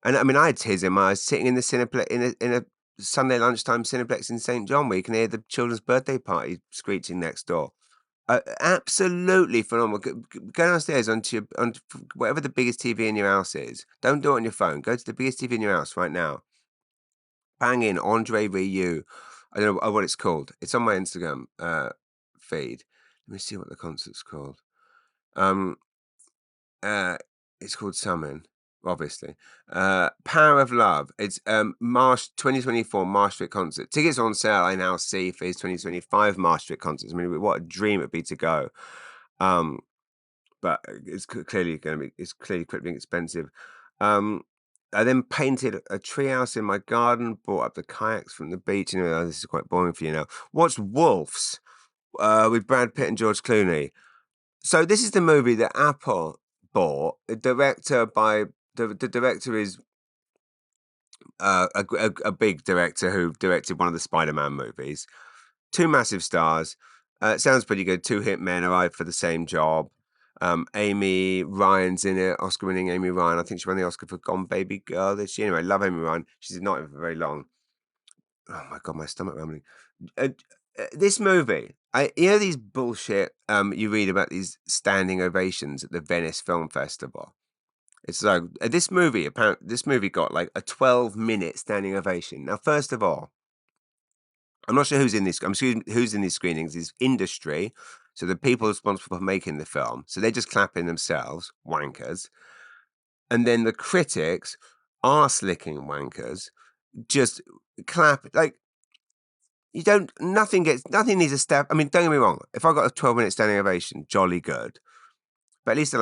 And I mean, I had tears in my eyes sitting in the Cineplex in a Sunday lunchtime Cineplex in St. John, where you can hear the children's birthday party screeching next door. Absolutely phenomenal. Go downstairs onto whatever the biggest TV in your house is. Don't do it on your phone. Go to the biggest TV in your house right now. Bang in Andre Rieu. I don't know what it's called. It's on my Instagram feed. Let me see what the concert's called. Um, it's called Summon, obviously. Power of Love. It's March 2024 Maastricht concert. Tickets are on sale. I now see for his 2025 Maastricht concerts. I mean, what a dream it'd be to go. But it's clearly crippling expensive. I then painted a treehouse in my garden, brought up the kayaks from the beach. You know, this is quite boring for you now. Watched Wolves with Brad Pitt and George Clooney. So this is the movie that Apple bought. The director is a big director who directed one of the Spider-Man movies. Two massive stars. It sounds pretty good. Two hit men arrived for the same job. Amy Ryan's in it, Oscar-winning Amy Ryan. I think she won the Oscar for Gone Baby Girl this year. Anyway, love Amy Ryan. She's not in for very long. Oh my God, my stomach rumbling. This movie, you know these bullshit you read about these standing ovations at the Venice Film Festival. It's like this movie got like a 12-minute standing ovation. Now, first of all, I'm not sure who's in this. Who's in these screenings is industry. So the people responsible for making the film. So they're just clapping themselves, wankers. And then the critics, arse-licking wankers, just clap. Like, nothing needs a step. I mean, don't get me wrong. If I got a 12-minute standing ovation, jolly good. But at least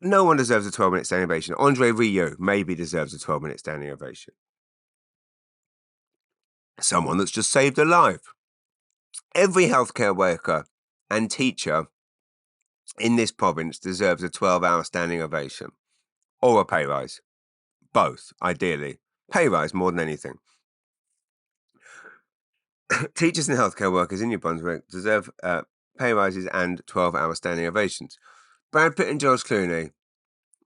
no one deserves a 12-minute standing ovation. Andre Rieu maybe deserves a 12-minute standing ovation. Someone that's just saved a life. Every healthcare worker and teacher in this province deserves a 12-hour standing ovation or a pay rise. Both, ideally. Pay rise more than anything. Teachers and healthcare workers in New Brunswick deserve pay rises and 12-hour standing ovations. Brad Pitt and George Clooney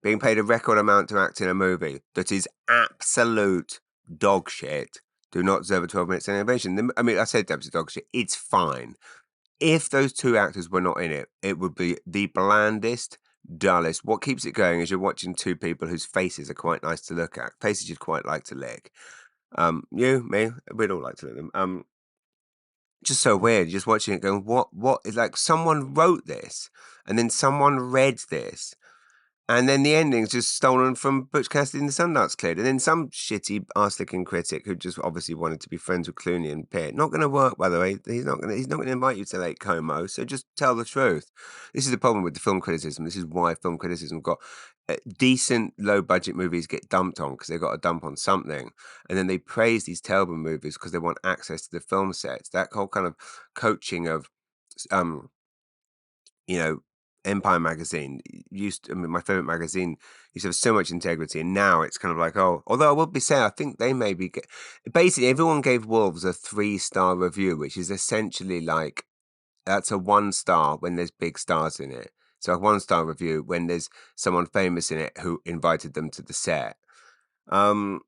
being paid a record amount to act in a movie that is absolute dog shit do not deserve a 12-minute standing ovation. I mean, I said absolute dog shit. It's fine. If those two actors were not in it, it would be the blandest, dullest. What keeps it going is you're watching two people whose faces are quite nice to look at, faces you'd quite like to lick. You, me, we'd all like to lick them. Just so weird, just watching it going, what is like someone wrote this and then someone read this And then the ending's just stolen from Butch Cassidy and the Sundance Kid. And then some shitty arse-licking critic who just obviously wanted to be friends with Clooney and Pitt. Not going to work, by the way. He's not going to invite you to Lake Como. So just tell the truth. This is the problem with the film criticism. This is why film criticism got decent low-budget movies get dumped on because they've got to dump on something. And then they praise these terrible movies because they want access to the film sets. That whole kind of coaching of you know, Empire magazine my favorite magazine used to have so much integrity, and now it's kind of like, oh, although I would be saying, I think they maybe basically everyone gave Wolves a 3-star review, which is essentially like that's a 1-star when there's big stars in it. So a 1-star review when there's someone famous in it who invited them to the set. It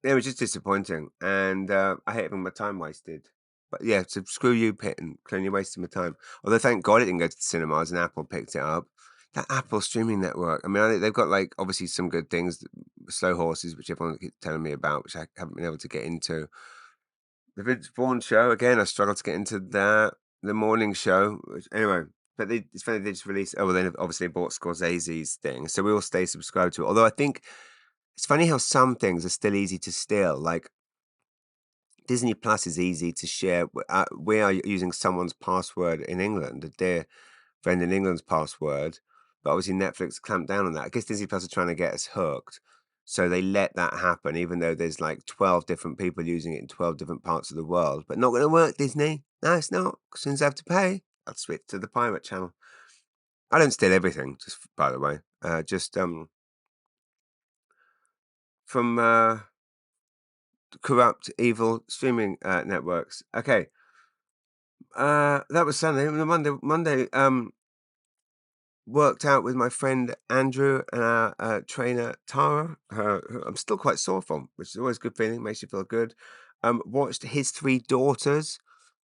was just disappointing, and I hate having my time wasted. But yeah, so screw you, Pitt and Clooney, wasting my time. Although thank God it didn't go to the cinemas and Apple picked it up. That Apple streaming network. I mean, they've got like obviously some good things, Slow Horses, which everyone keeps telling me about, which I haven't been able to get into. The Vince Vaughn show again, I struggled to get into that. The morning show, anyway. But it's funny they just released. Oh well, then obviously bought Scorsese's thing, so we all stay subscribed to it. Although I think it's funny how some things are still easy to steal. Like Disney Plus is easy to share. We are using someone's password in England, a dear friend in England's password, but obviously Netflix clamped down on that. I guess Disney Plus are trying to get us hooked, so they let that happen, even though there's like 12 different people using it in 12 different parts of the world. But not going to work, Disney. No, it's not. As soon as I have to pay, I'll switch to the pirate channel. I don't steal everything, just by the way. Just from corrupt, evil streaming networks. Okay. That was Sunday. Monday, worked out with my friend Andrew and our trainer Tara, who I'm still quite sore from, which is always a good feeling, makes you feel good. Watched His Three Daughters,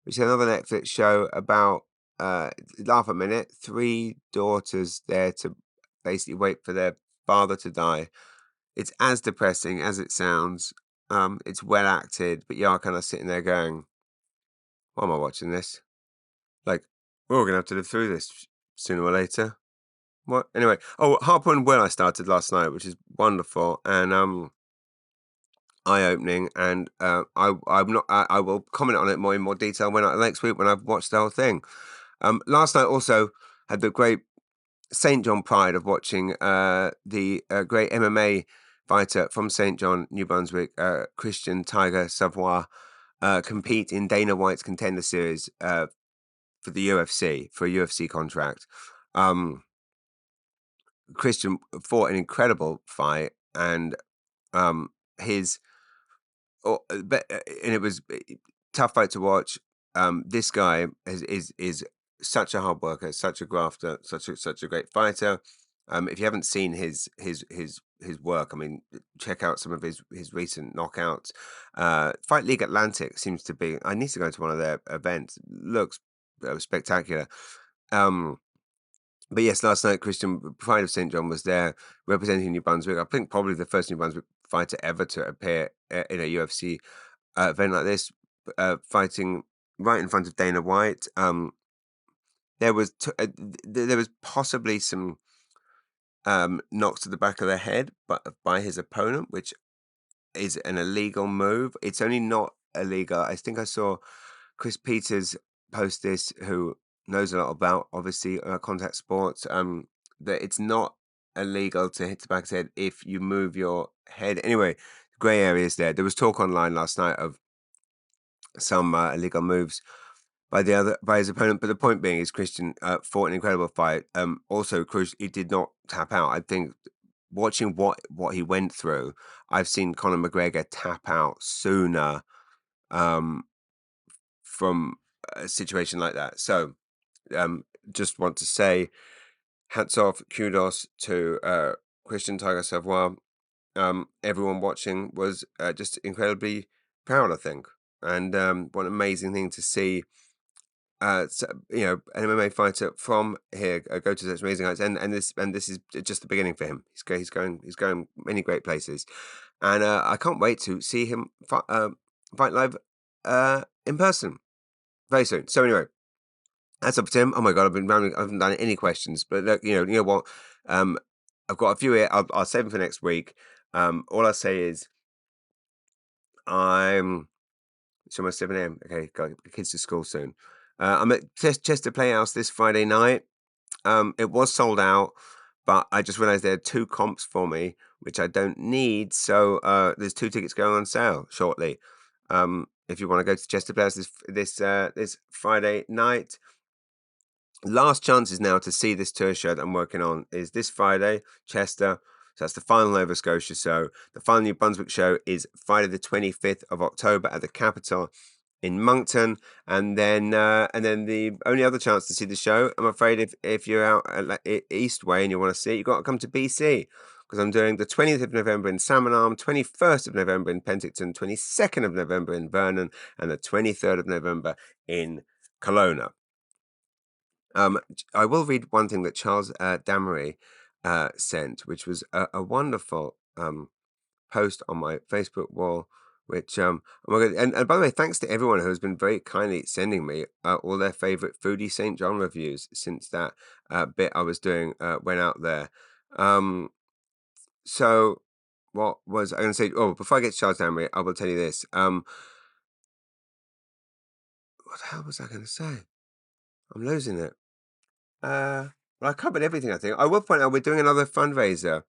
which is another Netflix show about, laugh a minute, 3 daughters there to basically wait for their father to die. It's as depressing as it sounds. It's well acted, but you are kind of sitting there going, why am I watching this? Like, we're all gonna have to live through this sooner or later. What? Anyway, oh, Harper When I started last night, which is wonderful and eye-opening. And I will comment on it in more detail next week when I've watched the whole thing. Last night also had the great St. John pride of watching the great MMA fighter from St. John, New Brunswick, Christian Tiger Savoy, compete in Dana White's Contender Series for the UFC, for a UFC contract. Christian fought an incredible fight, and his and it was tough fight to watch. This guy is such a hard worker, such a grafter, such a great fighter. If you haven't seen his work, I mean, check out some of his recent knockouts. Fight League Atlantic seems to be. I need to go to one of their events. Looks spectacular. But yes, last night Christian Pride of St. John was there representing New Brunswick. I think probably the first New Brunswick fighter ever to appear in a UFC event like this, fighting right in front of Dana White. There was there was possibly some knocks to the back of the head, but by his opponent, which is an illegal move. It's only not illegal. I think I saw Chris Peters post this, who knows a lot about obviously contact sports. That it's not illegal to hit the back of the head if you move your head. Anyway, grey areas there. There was talk online last night of some illegal moves by his opponent, but the point being is Christian fought an incredible fight. Also, he did not tap out. I think watching what he went through, I've seen Conor McGregor tap out sooner from a situation like that. So, just want to say, hats off, kudos to Christian Tiger Savoy. Everyone watching was just incredibly proud, I think, and what an amazing thing to see. So, an MMA fighter from here go to such amazing heights, and this is just the beginning for him. He's going many great places, and I can't wait to see him fight live in person very soon. So anyway, that's up to Tim. Oh my God, I've been rambling. I haven't done any questions, but look, you know what. I've got a few here. I'll save them for next week. All I'll say is it's almost 7 a.m. Okay, got the kids to school soon. I'm at Chester Playhouse this Friday night. It was sold out, but I just realized there are two comps for me, which I don't need. So there's two tickets going on sale shortly. If you want to go to Chester Playhouse this Friday night, last chances now to see this tour show that I'm working on is this Friday, Chester. So that's the final Nova Scotia show. The final New Brunswick show is Friday the 25th of October at the Capitol in Moncton, and then the only other chance to see the show, I'm afraid, if you're out East Way and you want to see it, you've got to come to BC, because I'm doing the 20th of November in Salmon Arm, 21st of November in Penticton, 22nd of November in Vernon, and the 23rd of November in Kelowna. I will read one thing that Charles Damery sent, which was a wonderful post on my Facebook wall, which oh my God, and by the way, thanks to everyone who has been very kindly sending me all their favorite Foodie St. John reviews since that bit I was doing went out there. So what was I going to say? Oh, before I get to Charles Damery, I will tell you this. What the hell was I going to say? I'm losing it. Well, I covered everything, I think. I will point out we're doing another fundraiser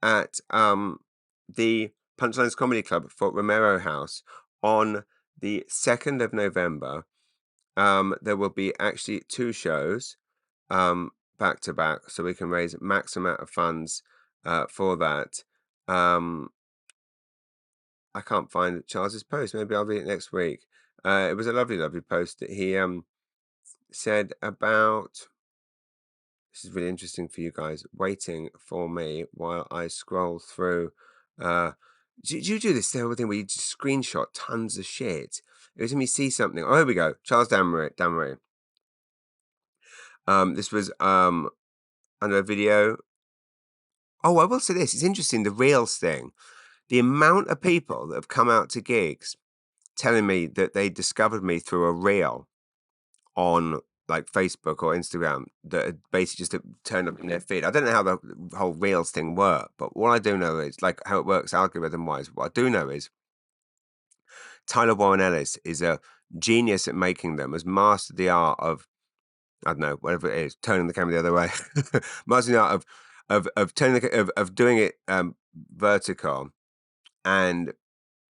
at the Punchlines Comedy Club for Romero House on the 2nd of November. There will be actually two shows back to back, so we can raise max amount of funds for that. I can't find Charles's post. Maybe I'll read it next week. It was a lovely, lovely post that he said about. This is really interesting for you guys, waiting for me while I scroll through. Do you do this terrible thing where you just screenshot tons of shit? Every time you see something, oh, here we go. Charles Damery. This was under a video. Oh, I will say this. It's interesting, the Reels thing. The amount of people that have come out to gigs telling me that they discovered me through a reel on like Facebook or Instagram that basically just turned up in their feed. I don't know how the whole Reels thing works, but what I do know is like how it works algorithm wise. What I do know is Tyler Warren Ellis is a genius at making them, has mastered the art of, I don't know, whatever it is, turning the camera the other way, mastered the art of turning of doing it vertical and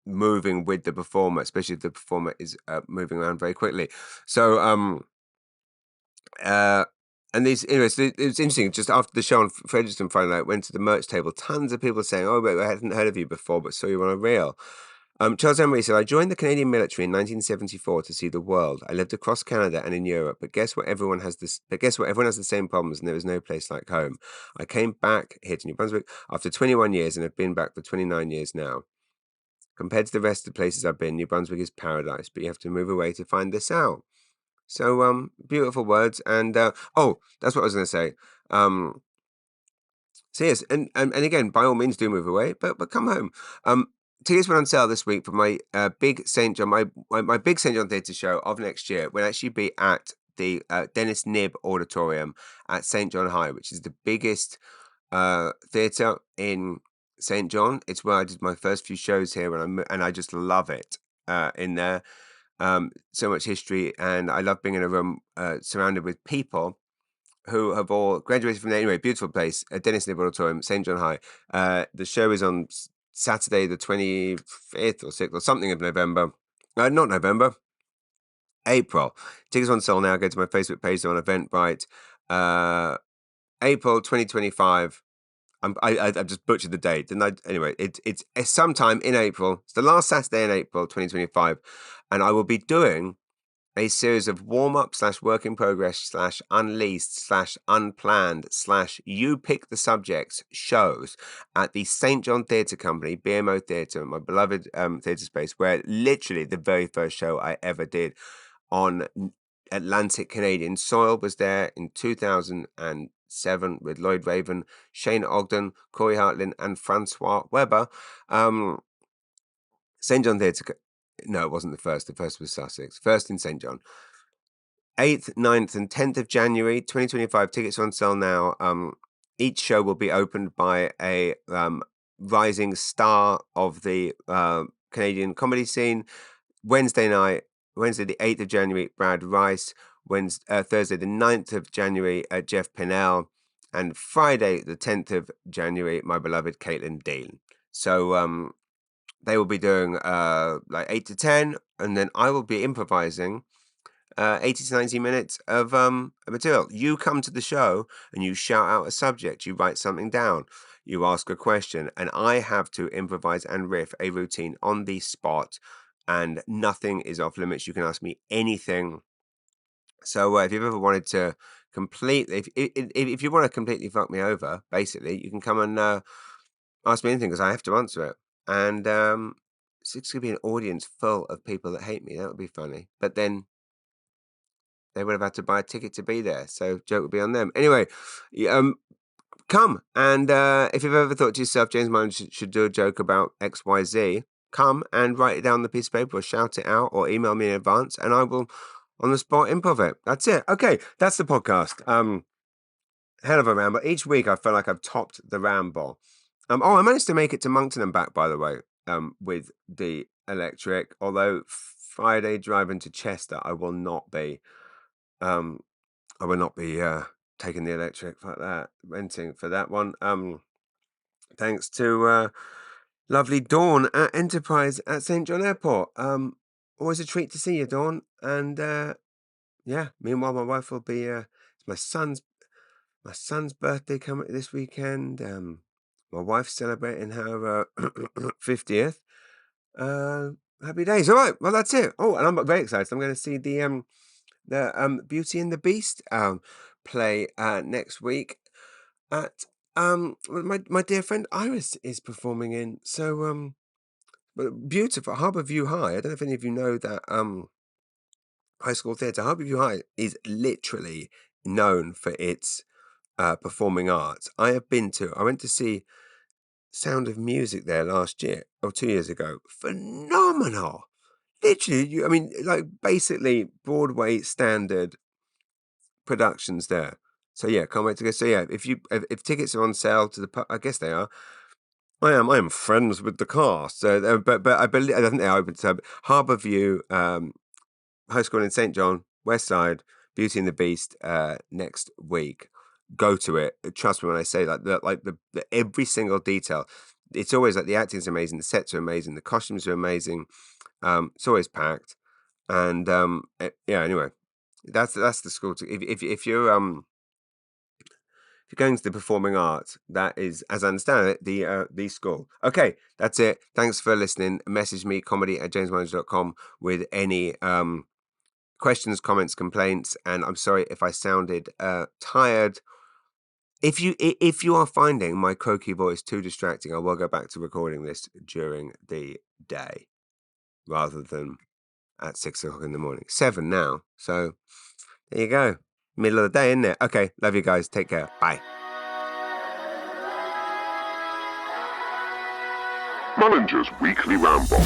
moving with the performer, especially if the performer is moving around very quickly. So and these, anyways, it was interesting. Just after the show on Fredericton Friday night, went to the merch table. Tons of people saying, "Oh, wait, I hadn't heard of you before, but saw you on a reel." Charles Emery said, "I joined the Canadian military in 1974 to see the world. I lived across Canada and in Europe, but guess what? Everyone has this. But guess what? Everyone has the same problems, and there is no place like home. I came back here to New Brunswick after 21 years, and have been back for 29 years now. Compared to the rest of the places I've been, New Brunswick is paradise, but you have to move away to find this out." So beautiful words, and oh, that's what I was going to say. So yes, and again, by all means, do move away, but come home. Tickets went on sale this week for my big St. John, my big St. John Theatre show of next year will actually be at the Dennis Knibb Auditorium at St. John High, which is the biggest theatre in St. John. It's where I did my first few shows here, and I just love it in there. So much history, and I love being in a room surrounded with people who have all graduated from there. Anyway, beautiful place, Dennis Knibb Auditorium, St. John High. The show is on Saturday, the 25th or 6th or something of November. Not November, April. Tickets on sale now. Go to my Facebook page, they're on Eventbrite. April 2025. I've just butchered the date, didn't I? Anyway, it's sometime in April. It's the last Saturday in April 2025, and I will be doing a series of warm-up / work in progress / unleashed / unplanned / you pick the subjects shows at the St. John Theatre Company, BMO Theatre, my beloved theatre space, where literally the very first show I ever did on Atlantic Canadian soil was there in 2007 with Lloyd Raven, Shane Ogden, Corey Hartlin, and Francois Weber. St. John Theatre. No, it wasn't the first. The first was Sussex. First in St. John. 8th, 9th, and 10th of January 2025. Tickets on sale now. each show will be opened by a rising star of the Canadian comedy scene. Wednesday, the 8th of January, Brad Rice. Thursday, the 9th of January, Jeff Pinnell. And Friday, the 10th of January, my beloved Caitlin Dean. So they will be doing like 8 to 10, and then I will be improvising 80 to 90 minutes of material. You come to the show and you shout out a subject, you write something down, you ask a question, and I have to improvise and riff a routine on the spot, and nothing is off limits. You can ask me anything. So if you've ever wanted to completely, if you want to completely fuck me over, basically, you can come and ask me anything because I have to answer it. And it's going to be an audience full of people that hate me. That would be funny. But then they would have had to buy a ticket to be there. So joke would be on them. Anyway, come. And if you've ever thought to yourself, James Martin should do a joke about XYZ, come and write it down on the piece of paper or shout it out or email me in advance and I will on the spot improv it. That's it. Okay, that's the podcast. Hell of a ramble. Each week I feel like I've topped the ramble. I managed to make it to Moncton and back, by the way, with the electric. Although Friday driving to Chester, I will not be taking the electric like that, renting for that one. Thanks to lovely Dawn at Enterprise at St John Airport. Always a treat to see you, Dawn. And yeah, meanwhile, my wife will be. It's my son's birthday coming this weekend. My wife's celebrating her 50th. Happy days. All right. Well, that's it. Oh, and I'm very excited. I'm going to see the Beauty and the Beast play next week at my dear friend Iris is performing in. So beautiful Harbourview High. I don't know if any of you know that high school theatre. Harbourview High is literally known for its performing arts. I went to see Sound of Music there last year or 2 years ago. Phenomenal. Literally, I mean, like basically Broadway standard productions there. So yeah, can't wait to go. So yeah, if tickets are on sale to the, I guess they are. I am friends with the cast. So, but I believe I think they are open to Harbourview High School in St John, West Side, Beauty and the Beast next week. Go to it. Trust me when I say that. The every single detail. It's always like the acting's amazing, the sets are amazing, the costumes are amazing. It's always packed, and yeah. Anyway, that's the school. If you're going to the performing arts, that is, as I understand it, the school. Okay, that's it. Thanks for listening. Message me comedy@jamesmanager.com with any questions, comments, complaints, and I'm sorry if I sounded tired. If you are finding my croaky voice too distracting, I will go back to recording this during the day rather than at 6 o'clock in the morning. 7 now. So there you go. Middle of the day, isn't it? Okay, love you guys. Take care. Bye. Manager's Weekly Ramble.